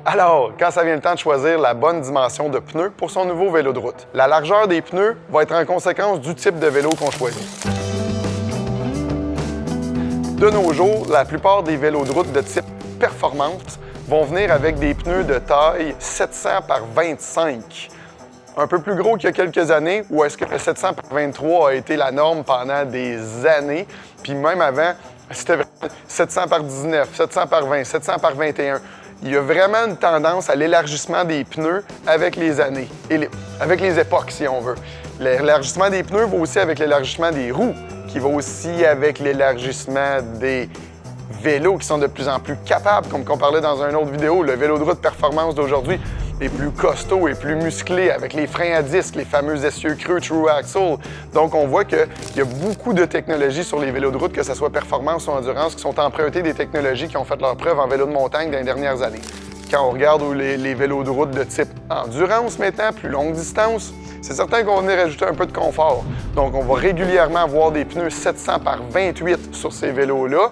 Alors, quand ça vient le temps de choisir la bonne dimension de pneus pour son nouveau vélo de route, la largeur des pneus va être en conséquence du type de vélo qu'on choisit. De nos jours, la plupart des vélos de route de type performance vont venir avec des pneus de taille 700 par 25. Un peu plus gros qu'il y a quelques années, ou est-ce que le 700 par 23 a été la norme pendant des années, puis même avant, c'était 700 par 19, 700 par 20, 700 par 21. Il y a vraiment une tendance à l'élargissement des pneus avec les années, avec les époques, si on veut. L'élargissement des pneus va aussi avec l'élargissement des roues, qui va aussi avec l'élargissement des vélos qui sont de plus en plus capables, comme on parlait dans une autre vidéo. Le vélo de route performance d'aujourd'hui est plus costaud et plus musclé avec les freins à disque, les fameux essieux creux True Axle. Donc, on voit qu'il y a beaucoup de technologies sur les vélos de route, que ce soit performance ou endurance, qui sont empruntées des technologies qui ont fait leur preuve en vélo de montagne dans les dernières années. Quand on regarde les vélos de route de type endurance maintenant, plus longue distance, c'est certain qu'on va venir rajouter un peu de confort. Donc, on va régulièrement voir des pneus 700 par 28 sur ces vélos-là.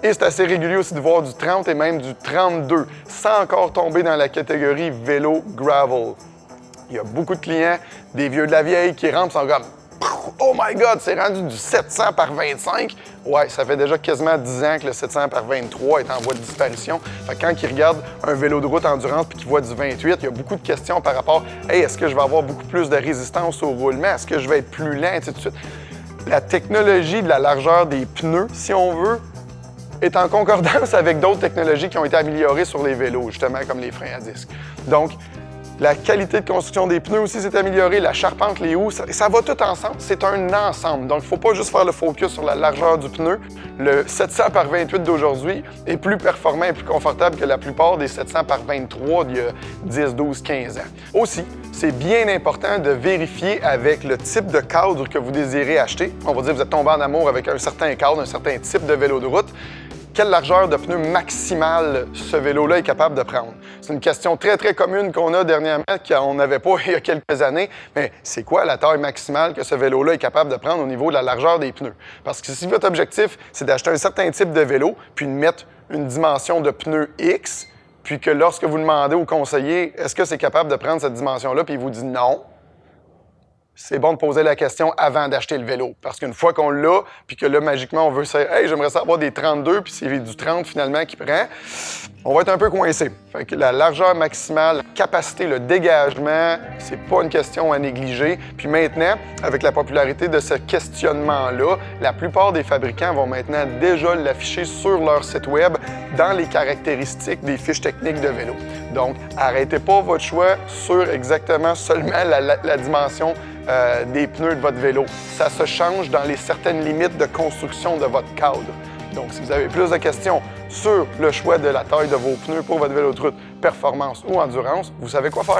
Et c'est assez régulier aussi de voir du 30 et même du 32, sans encore tomber dans la catégorie vélo gravel. Il y a beaucoup de clients, des vieux de la vieille, qui rentrent et sont comme « Oh my God, c'est rendu du 700 par 25! » Ouais, ça fait déjà quasiment 10 ans que le 700 par 23 est en voie de disparition. Fait que quand ils regardent un vélo de route endurance et qu'ils voient du 28, il y a beaucoup de questions par rapport « Hey, est-ce que je vais avoir beaucoup plus de résistance au roulement? Est-ce que je vais être plus lent? » et tout de suite. La technologie de la largeur des pneus, si on veut, est en concordance avec d'autres technologies qui ont été améliorées sur les vélos, justement, comme les freins à disque. Donc, la qualité de construction des pneus aussi s'est améliorée, la charpente, les houes, ça va tout ensemble. C'est un ensemble. Donc, il ne faut pas juste faire le focus sur la largeur du pneu. Le 700 par 28 d'aujourd'hui est plus performant et plus confortable que la plupart des 700 par 23 d'il y a 10, 12, 15 ans. Aussi, c'est bien important de vérifier avec le type de cadre que vous désirez acheter. On va dire que vous êtes tombé en amour avec un certain cadre, un certain type de vélo de route. Quelle largeur de pneu maximale ce vélo-là est capable de prendre? C'est une question très, très commune qu'on a dernièrement, qu'on n'avait pas il y a quelques années. Mais c'est quoi la taille maximale que ce vélo-là est capable de prendre au niveau de la largeur des pneus? Parce que si votre objectif, c'est d'acheter un certain type de vélo, puis de mettre une dimension de pneu X, puis que lorsque vous demandez au conseiller, est-ce que c'est capable de prendre cette dimension-là, puis il vous dit non, c'est bon de poser la question avant d'acheter le vélo. Parce qu'une fois qu'on l'a, puis que là, magiquement, on veut dire « Hey, j'aimerais savoir des 32 », puis c'est du 30 finalement qui prend, on va être un peu coincé. Fait que la largeur maximale, la capacité, le dégagement, c'est pas une question à négliger. Puis maintenant, avec la popularité de ce questionnement-là, la plupart des fabricants vont maintenant déjà l'afficher sur leur site web dans les caractéristiques des fiches techniques de vélo. Donc, arrêtez pas votre choix sur exactement seulement la dimension des pneus de votre vélo. Ça se change dans les certaines limites de construction de votre cadre. Donc, si vous avez plus de questions sur le choix de la taille de vos pneus pour votre vélo de route, performance ou endurance, vous savez quoi faire.